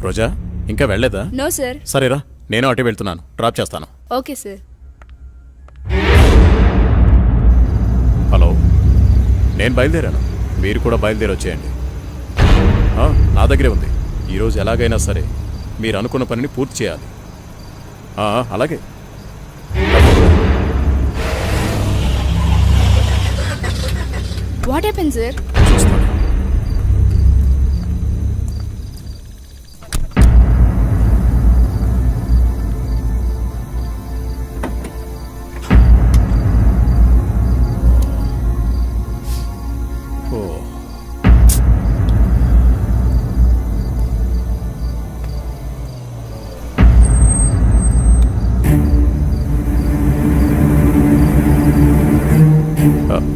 రోజా ఇంకా వెళ్ళలేదా? No sir. సరేరా, నేను అటు వెళ్తున్నాను, డ్రాప్ చేస్తాను. Okay sir. హలో, నేను బయలుదేరాను, మీరు కూడా బయలుదేరి వచ్చేయండి. నా దగ్గరే ఉంది. ఈరోజు ఎలాగైనా సరే మీరు అనుకున్న పనిని పూర్తి చేయాలి. అలాగే. What happen sir? చూస్తాను.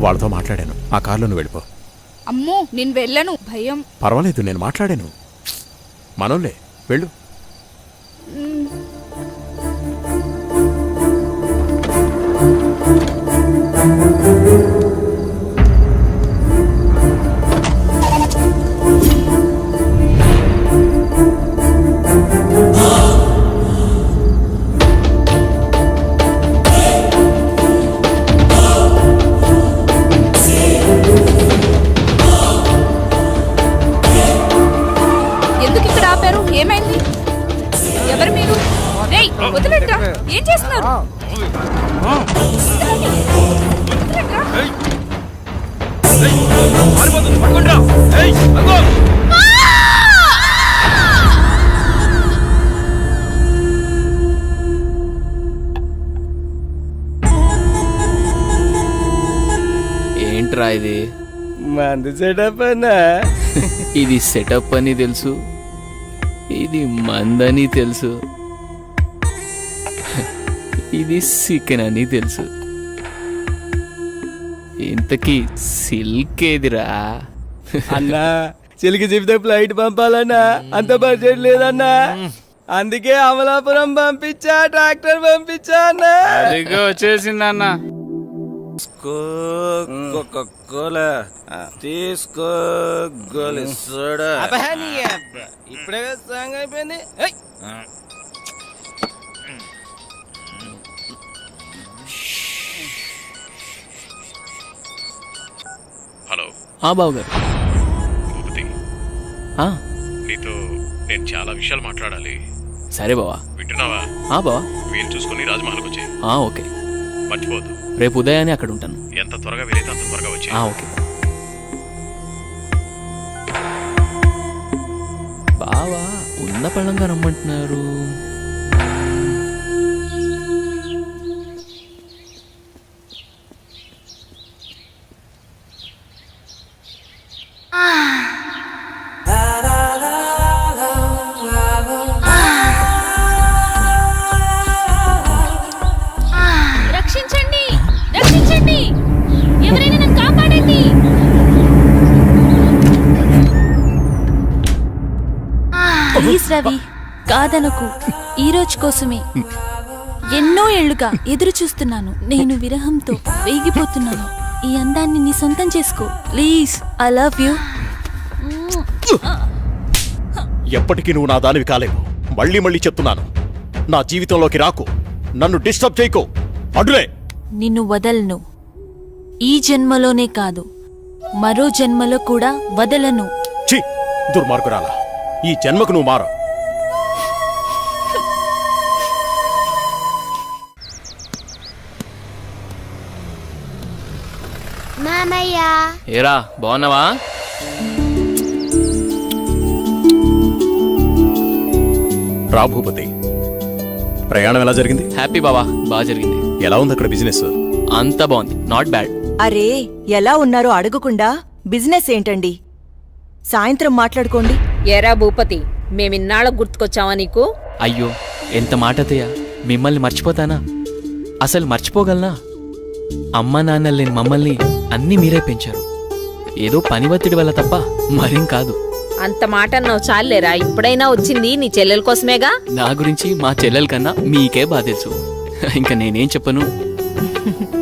వాళ్ళతో మాట్లాడాను. ఆ కార్లో నువ్వు వెళ్ళిపో. అమ్మో, నేను వెళ్ళను, భయం. పర్వాలేదు, నేను మాట్లాడాను. మనోళ్ళే, వెళ్ళు. ఏమైంది? ఎవరు మీరు? రేయ్, వదిలేట్రా. ఏం చేస్తున్నారు? ఏంట్రా ఇది? మంది సెటప్ అన్నా. ఇది సెటప్ అని తెలుసు, ఇది మందని తెలుసు, ఇది చికెన్ అని తెలుసు. ఇంతకీ సిల్క్ ఏదిరా? అన్నా, సిల్క్ చెప్తే ఫ్లైట్ పంపాలన్నా, అంత బడ్జెట్ లేదన్నా. అందుకే అమలాపురం పంపించా, ట్రాక్టర్ పంపించా అన్నా. అదిగో వచ్చేసిందన్నా. తీసుకో గోలి సోడా. ఇప్పుడే సాంగ్ అయిపోయింది. హలో. బాబు గారు, నీతో నేను చాలా విషయాలు మాట్లాడాలి. సరే బావా. వింటున్నావా? బావా, వీలు చూసుకుని రాజమహల్కి వచ్చే. ఓకే, మర్చిపోద్దు. రేపు ఉదయాన్నే అక్కడ ఉంటాను. ఎంత త్వరగా వీలైతే అంత త్వరగా వచ్చే. ఓకే బావా, ఉన్న పళ్ళంగా రమ్మంటున్నారు. రక్షించండి, రక్షించండి, ఎవరైనా నన్ను కాపాడండి. ప్లీజ్ రవి, కాదనకు. ఈ రోజు కోసమే ఎన్నో ఏళ్లుగా ఎదురు చూస్తున్నాను. నేను విరహంతో వేగిపోతున్నాను. ఈ అందాన్ని నీ సొంతం చేసుకో ప్లీజ్. I love you. ఎప్పటికీ నువ్వు నా దానివి కాలేవు. మళ్ళీ మళ్ళీ చెప్తున్నాను, నా జీవితంలోకి రాకు, నన్ను డిస్టర్బ్ చేయకు. అడులే. నిన్ను వదలను. ఈ జన్మలోనే కాదు, మరో జన్మలో కూడా వదలను. ఛీ, దుర్మార్గురాలా, ఈ జన్మకు నువ్వు మారు. మామయ్య. ఏరా, బాగున్నావా? రా భూపతి, ప్రయాణం ఎలా జరిగింది? హ్యాపీ బావా, బాగా జరిగింది. ఎలా ఉంది అక్కడ బిజినెస్? అంతా బాగుంది, నాట్ బ్యాడ్. అరే, ఎలా ఉన్నారో అడగకుండా బిజినెస్ ఏంటండి? సాయంత్రం మాట్లాడుకోండి. ఏరా భూపతి, మేమిన్నాళ్ళ గుర్తుకొచ్చావా నీకు? అయ్యో, ఎంత మాట అత్తయ్య, మిమ్మల్ని మర్చిపోతానా? అసలు మర్చిపోగలనా? అమ్మా నాన్నలు లేని మమ్మల్ని అన్నీ మీరే పెంచారు. ఏదో పని ఒత్తిడి వల్ల తప్ప మరేం కాదు. అంత మాట అన్నావు చాలేరా. ఇప్పుడైనా వచ్చింది నీ చెల్లెల కోసమేగా. నా గురించి మా చెల్లెల కన్నా మీకే బాధ తెలుసు. ఇంకా నేనేం చెప్పను.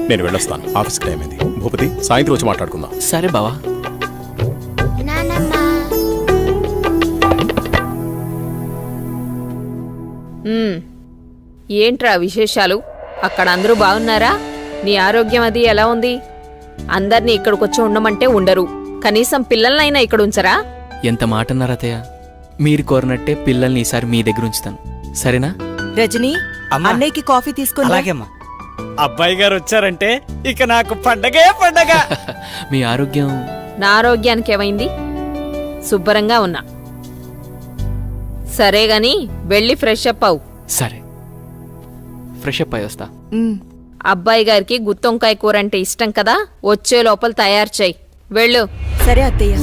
నేను వెళ్ళొస్తాను, ఆఫీస్ టైం అయింది. భూపతి, సాయంత్రం వచ్చి మాట్లాడుకుందాం. సరే బావా. ఏంట్రా విశేషాలు? అక్కడ అందరూ బాగున్నారా? నీ ఆరోగ్యం అది ఎలా ఉంది? అందర్నీ ఇక్కడికొచ్చి ఉండమంటే ఉండరు. కనీసం పిల్లలనైనా ఇక్కడ ఉంచరా? ఎంత మాట అన్నారు అత్తయ్య. మీరు కోరినట్టే పిల్లల్ని ఈసారి మీ దగ్గర ఉంచుతాను, సరేనా? రజనీ, అమ్మా. అన్నయ్యకి కాఫీ తీసుకుని రా. అలాగేమ్మా. అబ్బాయి గారు వచ్చారంటే ఇక నాకు పండగే పండగ. మీ ఆరోగ్యం నా ఆరోగ్యానికి ఏమైంది? శుభ్రంగా ఉన్నా. సరే గాని వెళ్ళి ఫ్రెష్ అప్ అవు. సరే, ఫ్రెష్ అప్ అయి వస్తా. ఉమ్. అబ్బాయి గారికి గుత్తొంకాయ కూర అంటే ఇష్టం కదా, వచ్చే లోపల తయారు చేయి. వెళ్ళు. సరే అత్తయ్య.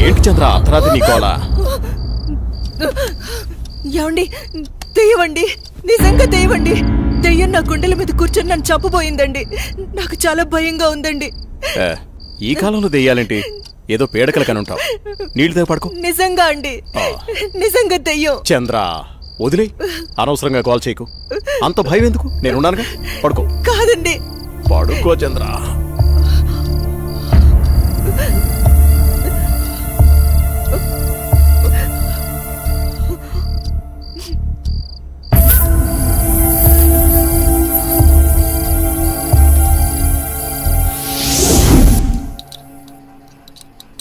ఏంటి చంద్ర అర్ధరాత్రి నీకోలా? ఏమండి, దెయ్యమండి, నిజంగా దెయ్యమండి. దెయ్యం నా గుండెల మీద కూర్చొని నన్ను చంపబోయిందండి. నాకు చాలా భయంగా ఉందండి. ఈ కాలంలో దెయ్యాలేంటి? ఏదో పేడకల కనుంటావు. నీళ్ళు దగ్గర పడుకో. నిజంగా అండి, నిజంగా దెయ్యం. చంద్ర వదిలే, అనవసరంగా కాల్ చేయకు. అంత భయం ఎందుకు? నేనున్నానుగా, పడుకో. కాదండి, పడుకో చంద్ర.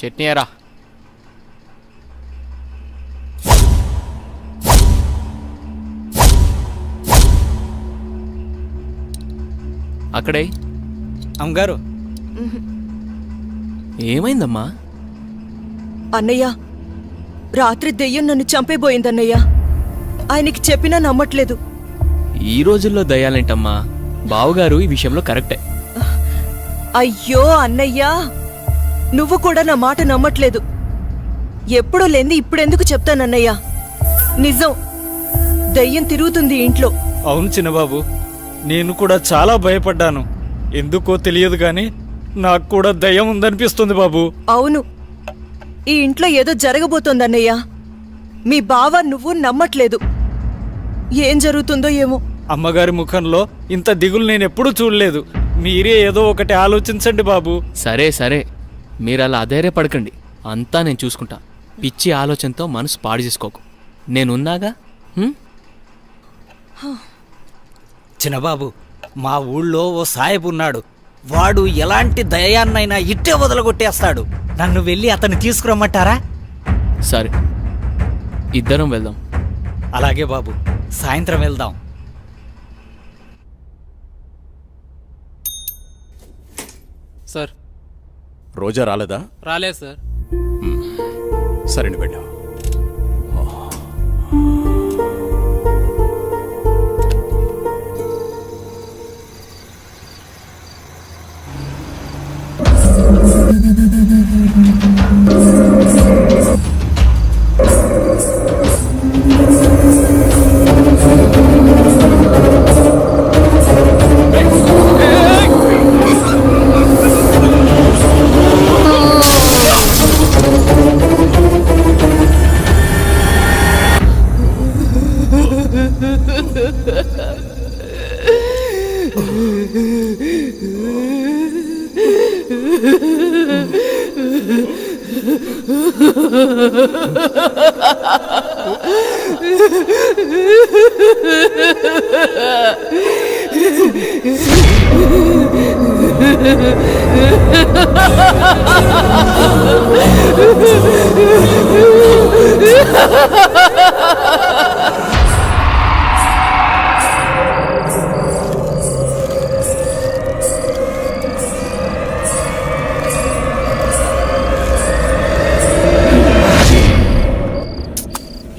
చట్నీ రా. అక్కడే. అమ్మగారు, ఏమైందమ్మా? అన్నయ్య, రాత్రి దెయ్యం నన్ను చంపేబోయిందన్నయ్య. ఆయనకి చెప్పినా నమ్మట్లేదు. ఈ రోజుల్లో దయ్యాలేంటమ్మా? బావగారు ఈ విషయంలో కరెక్టే. అయ్యో అన్నయ్యా, నువ్వు కూడా నా మాట నమ్మట్లేదు. ఎప్పుడూ లేంది ఇప్పుడెందుకు చెప్తానన్నయ్యా? నిజం, దయ్యం తిరుగుతుంది ఇంట్లో. అవును చిన్నబాబు, నేను కూడా చాలా భయపడ్డాను. ఎందుకో తెలియదు కానీ నాకు కూడా దయ్యం ఉందనిపిస్తుంది బాబు. అవును, ఈ ఇంట్లో ఏదో జరగబోతోందన్నయ్యా. మీ బావ నువ్వు నమ్మట్లేదు. ఏం జరుగుతుందో ఏమో. అమ్మగారి ముఖంలో ఇంత దిగులు నేను ఎప్పుడూ చూడలేదు. మీరే ఏదో ఒకటి ఆలోచించండి బాబు. సరే సరే, మీరు అలా అధైర్యపడకండి. అంతా నేను చూసుకుంటా. పిచ్చి ఆలోచనతో మనసు పాడు చేసుకోకు. నేనున్నాగా. చిన్నబాబు, మా ఊళ్ళో ఓ సాయబు ఉన్నాడు. వాడు ఎలాంటి దయాన్నైనా ఇట్టే వదలగొట్టేస్తాడు. నన్ను వెళ్ళి అతన్ని తీసుకురమ్మంటారా? సరే, ఇద్దరం వెళ్దాం. అలాగే బాబు, సాయంత్రం వెళ్దాం. సార్, రోజా రాలేదా? రాలేదు సార్. సరే నువ్వు వెళ్ళావు.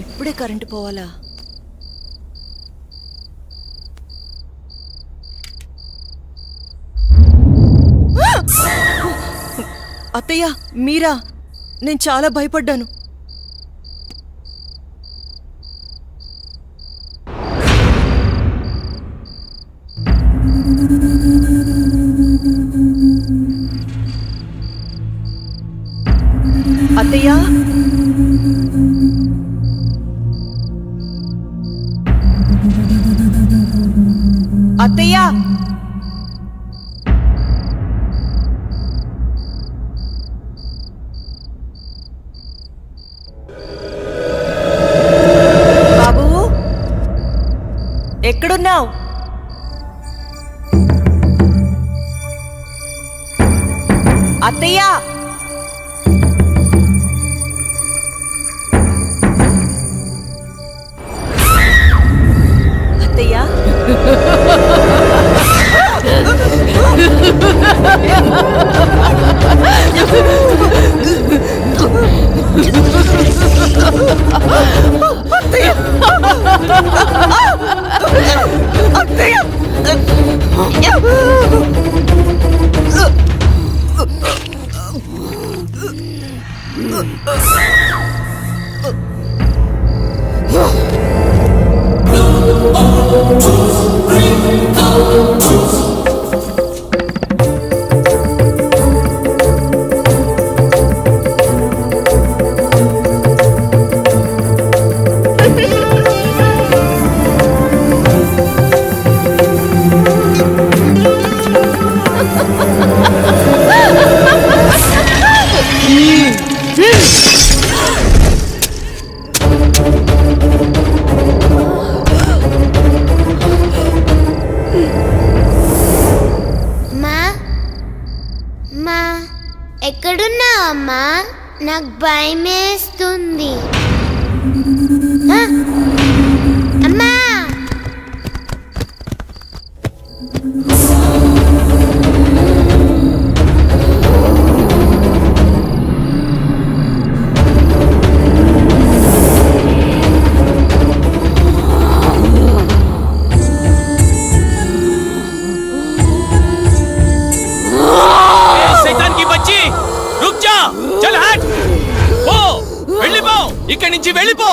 ఇప్పుడే కరెంటు పోవాలా? అత్తయ్య, మీరా? నేను చాలా భయపడ్డాను. అత్తయ్య, అత్తయ్య, బాబు ఎక్కడున్నావు? అత్తయ్య, అత్తయ్య, ఎక్కడున్నావమ్మా? నాకు భయమేస్తుంది. ఆ? అమ్మా! ఇక్కడి నుంచి వెళ్ళిపో.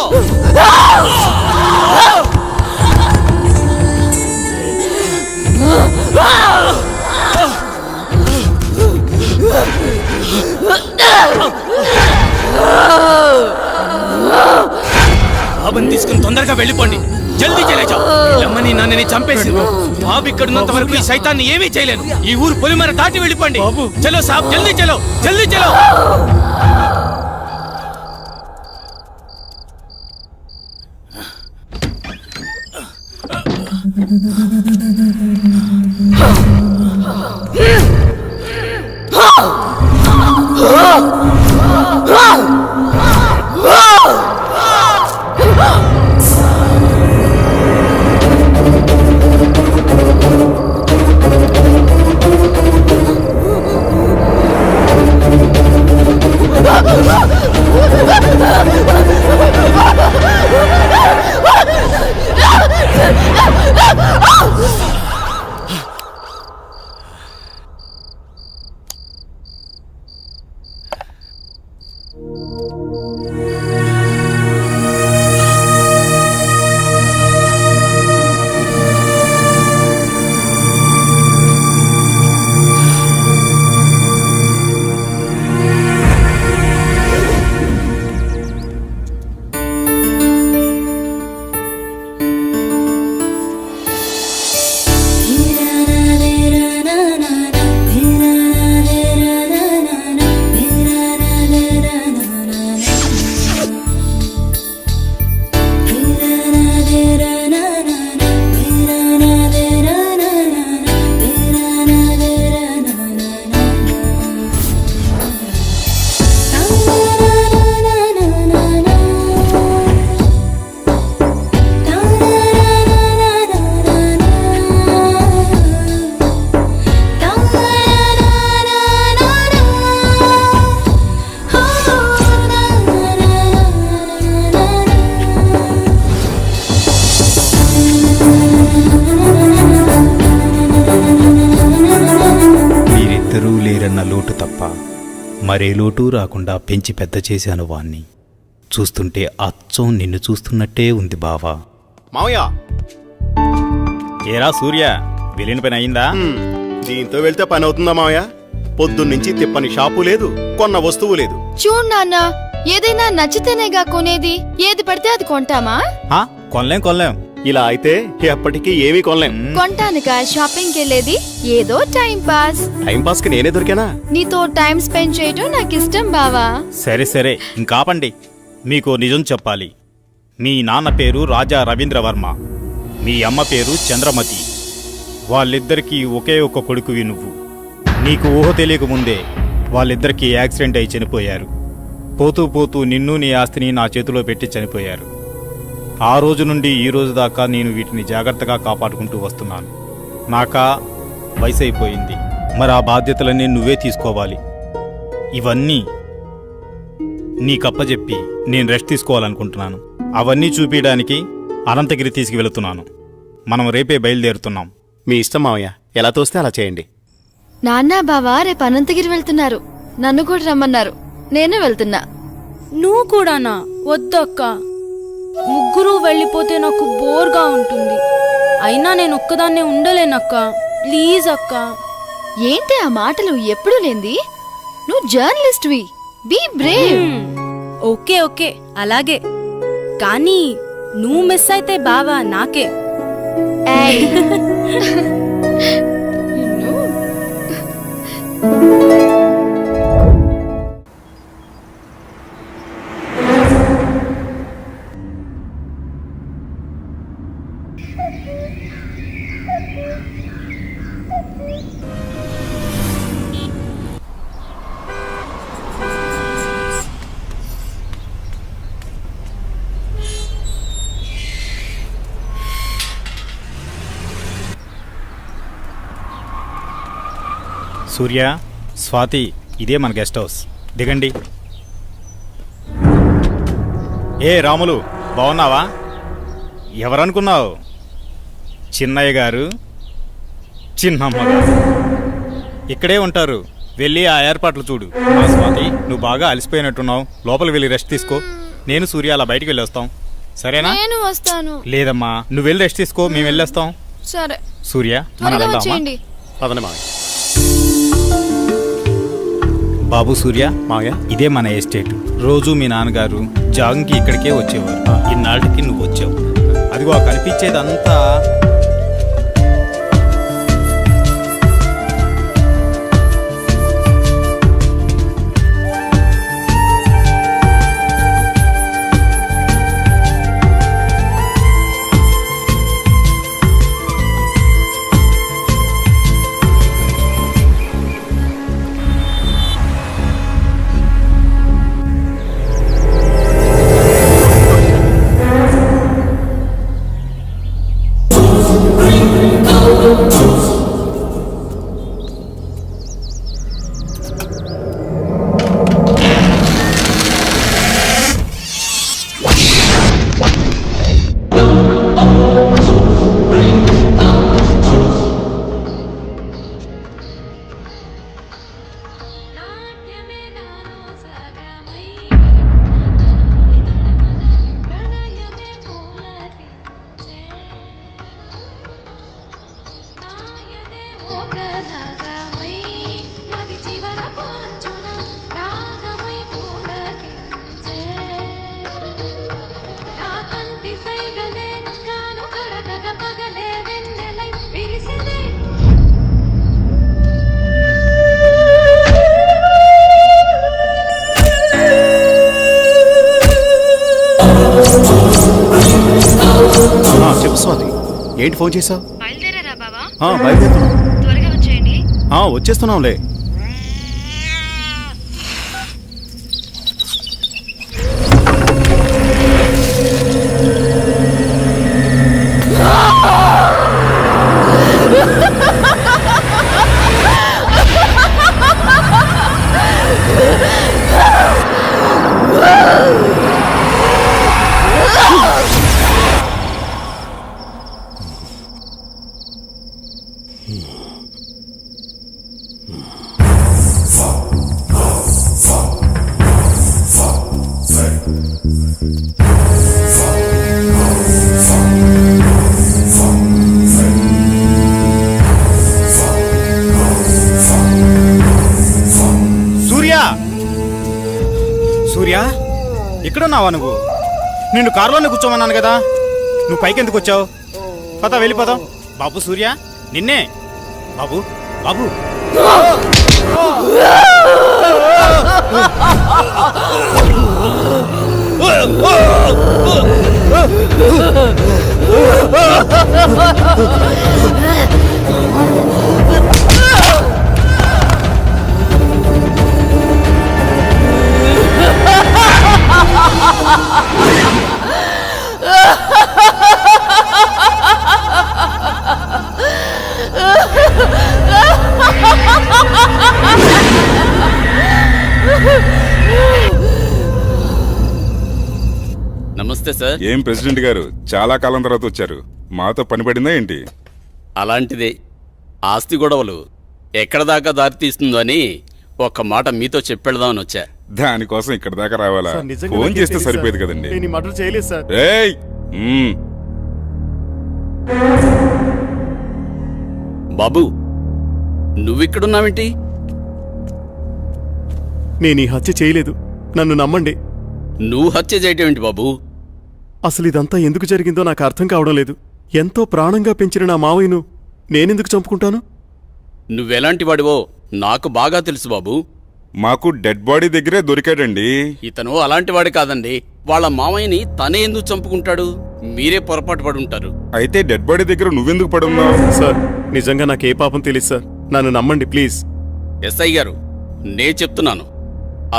బాబుని తీసుకుని తొందరగా వెళ్ళిపోండి. జల్దీ చేయలేజా. అమ్మని నన్నని చంపేసి బాబు ఇక్కడున్నంత వరకు ఈ సైతాన్ని ఏమీ చేయలేను. ఈ ఊరు పొలిమర దాటి వెళ్ళిపోండి. చలో సాబ్, జల్దీ చలో, జల్దీ చలో. లోటు తప్ప మరే లోటు రాకుండా పెంచి పెద్ద చేశాను వాణ్ణి. చూస్తుంటే అచ్చం నిన్ను చూస్తున్నట్టే ఉంది బావా. మావయ్య, ఏరా సూర్య, వెళ్ళిన పని అయిందా? దీంతో వెళ్తే పని అవుతుందా మావయ్య? పొద్దున్నుంచి తిప్పని షాపు లేదు, కొన్న వస్తువు లేదు. చూడు నాన్న, ఏదైనా నచ్చితేనేగా కొనేది. ఏది పడితే అది కొంటామా? కొనలేం. ఇలా అయితే ఎప్పటికీ ఏమీ కొనలేం. కొంటానుగా షాపింగ్ వెళ్ళేది. ఏదో టైం పాస్. టైం పాస్ కి నేనే దొరికానా? నీతో టైం స్పెండ్ చేయటం నాకు ఇష్టం బావా. సరే ఇంకాపండి. మీకు నిజం చెప్పాలి. మీ నాన్న పేరు రాజా రవీంద్రవర్మ, మీ అమ్మ పేరు చంద్రమతి. వాళ్ళిద్దరికీ ఒకే ఒక కొడుకువి నువ్వు. నీకు ఊహ తెలియకముందే వాళ్ళిద్దరికీ యాక్సిడెంట్ అయి చనిపోయారు. పోతూ నిన్ను నీ ఆస్తిని నా చేతిలో పెట్టి చనిపోయారు. ఆ రోజు నుండి ఈ రోజు దాకా నేను వీటిని జాగ్రత్తగా కాపాడుకుంటూ వస్తున్నాను. నాకా వయసు అయిపోయింది, మరి ఆ బాధ్యతలన్నీ నువ్వే తీసుకోవాలి. ఇవన్నీ నీకప్పచెప్పి నేను రెస్ట్ తీసుకోవాలనుకుంటున్నాను. అవన్నీ చూపించడానికి అనంతగిరి తీసుకువెళుతున్నాను. మనం రేపే బయలుదేరుతున్నాం. మీ ఇష్టం మావయ్య, ఎలా తోస్తే అలా చేయండి. నాన్న బావా రేపు అనంతగిరి వెళ్తున్నారు. నన్ను కూడా రమ్మన్నారు. నేను వెళ్తున్నా. నువ్వు కూడానా? వద్దక్క, ముగ్గురు వెళ్ళిపోతే నాకు బోర్గా ఉంటుంది. అయినా నేను ఒక్కదాన్నే ఉండలేనక్క. ప్లీజ్ అక్క. ఏంటి ఆ మాటలు? ఎప్పుడు లేంది. నువ్వు జర్నలిస్ట్వి. Be Brave. ఓకే అలాగే. కానీ నువ్వు మిస్ అయితే బావా నాకే. ఏయ్. సూర్య, స్వాతి, ఇదే మన గెస్ట్ హౌస్. దిగండి. ఏ రాములు, బాగున్నావా? ఎవరనుకున్నావు? చిన్నయ్య గారు, చిన్నమ్మ గారు ఇక్కడే ఉంటారు. వెళ్ళి ఆ ఏర్పాట్లు చూడు. స్వాతి, నువ్వు బాగా అలసిపోయినట్టున్నావు. లోపలికి వెళ్ళి రెస్ట్ తీసుకో. నేను సూర్య అలా బయటికి వెళ్ళి వస్తాం. సరేనా? నేను వస్తాను. లేదమ్మా, నువ్వు వెళ్ళి రెస్ట్ తీసుకో, మేము వెళ్ళొస్తాం. సరే, సూర్య, మనం త్వరగా వెళ్దామా? వచ్చేయండి. పదండి మావయ్య. బాబు సూర్య, మావయ్య, ఇదే మన ఎస్టేట్. రోజు మీ నాన్నగారు జాగింగ్కి ఇక్కడికే వచ్చేవారు. ఇన్నాళ్ళకి నువ్వు వచ్చావు. అదిగో ఆ కనిపించేదంతా చెప్పు స్వాతి, ఏంటి ఫోన్ చేసావు? బయలుదేరారా బావా? బయలుదేరుతున్నాం. త్వరగా వచ్చేయండి. వచ్చేస్తున్నాంలే. సూర్య, ఇక్కడున్నావా నువ్వు? నిన్ను కారులోనే కూర్చోమన్నాను కదా, నువ్వు పైకెందుకు వచ్చావు? పద, వెళ్ళిపోదాం. బాబు సూర్య, నిన్నే. బాబు, బాబు. నమస్తే సార్. ఏం ప్రెసిడెంట్ గారు, చాలా కాలం తర్వాత వచ్చారు. మాతో పని పడిందా ఏంటి? అలాంటిదే. ఆస్తి గొడవలు ఎక్కడ దాకా దారి తీస్తుందో అని ఒక్క మాట మీతో చెప్పెడదామని వచ్చా. దానికోసం ఇక్కడ దాకా రావాలా? ఫోన్ చేస్తే సరిపోయేది కదండి. ఏయ్! బాబు, నువ్విక్కడున్నావేంటి? నేను ఈ హత్య చేయలేదు, నన్ను నమ్మండి. నువ్వు హత్య చేయటం ఏంటి బాబు? అసలు ఇదంతా ఎందుకు జరిగిందో నాకు అర్థం కావడం లేదు. ఎంతో ప్రాణంగా పెంచిన నా మావయ్యను నేనెందుకు చంపుకుంటాను? నువ్వెలాంటి వాడివో నాకు బాగా తెలుసు బాబు. మాకు డెడ్ బాడీ దగ్గరే దొరికాడండి. ఇతను అలాంటి వాడి కాదండి. వాళ్ళ మామయ్యని తనే ఎందుకు చంపుకుంటాడు? మీరే పొరపాటు పడి ఉంటారు. అయితే డెడ్ బాడీ దగ్గర నువ్వెందుకు పడున్నావు? సార్, నిజంగా నాకే పాపం తెలియదు సార్, నన్ను నమ్మండి ప్లీజ్. ఎస్ఐ గారు, నే చెప్తున్నాను,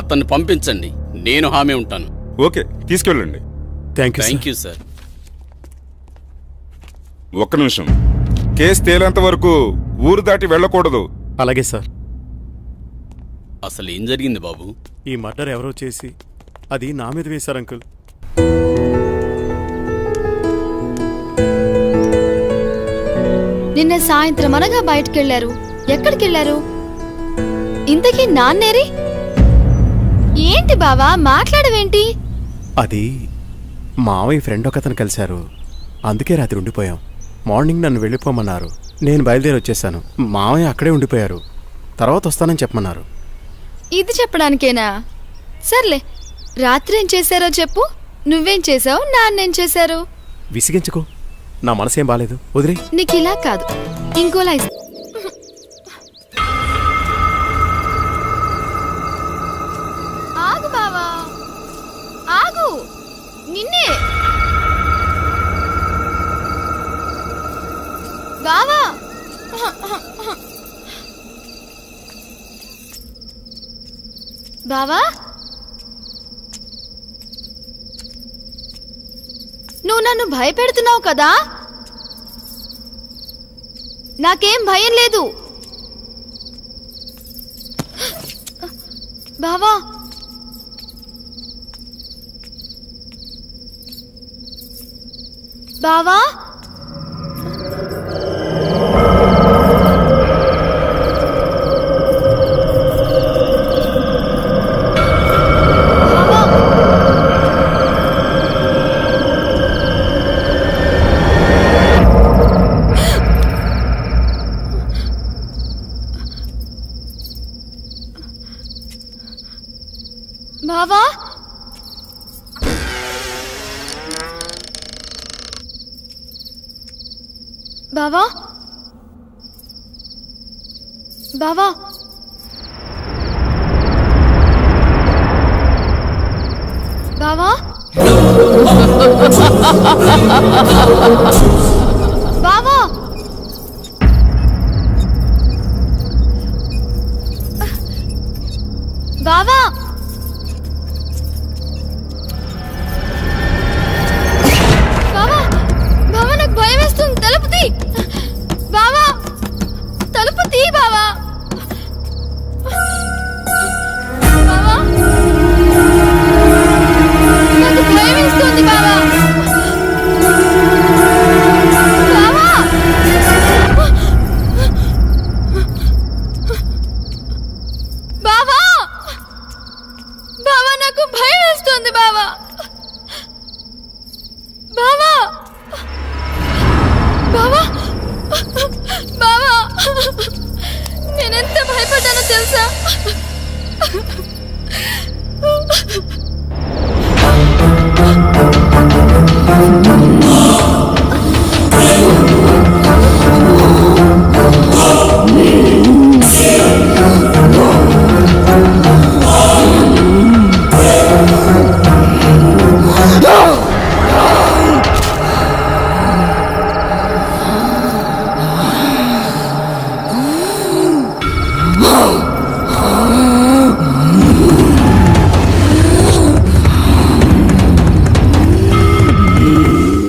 అతన్ని పంపించండి, నేను హామీ ఉంటాను. ఓకే, తీసుకెళ్ళండి. Thank you sir. ఒక్క నిమిషం. కేసు తేలేంత వరకు ఊరు దాటి వెళ్ళకూడదు. అలాగే సార్. అసలు ఏం జరిగింది బాబు? ఈ మర్డర్ ఎవరో చేసి అది నా మీద వేశారు అంకుల్. నిన్న సాయంత్రం అనగా బయటకెళ్లారు. ఎక్కడికెళ్లారు? ఇంతకీ నాన్నేరి? ఏంటి బావా మాట్లాడవేంటి? అది మావయ్య ఫ్రెండ్ ఒకతను కలిశారు, అందుకే రాత్రి ఉండిపోయాం. మార్నింగ్ నన్ను వెళ్ళిపోమన్నారు, నేను బయలుదేరి వచ్చేసాను. మావయ్య అక్కడే ఉండిపోయారు, తర్వాత వస్తానని చెప్పమన్నారు. ఇది చెప్పడానికేనా? సర్లే, రాత్రి ఏం చేశారో చెప్పు. నువ్వేం చేశావు, నాన్నేం చేశారు? విసిగించుకో, నా మనసేం బాలేదు, వదిలే. నీకు ఇలా కాదు, ఇంకోలా ఆగు బావా, ఆగు. నిన్నే బావా. బావా, నువ్వు నన్ను భయపెడుతున్నావు కదా? నాకేం భయం లేదు బావా. బావా, బావా, బావా, బావా, బావా, బావా, బావా, బావా, బావా, నాకు భయం వేస్తుంది. తలుపు తీ బావా, తలుపు తీ బావా. బావా, నాకు భయం వేస్తుంది బావా. బావా, బావా, బావా, నాకు భయం వేస్తుంది బావా.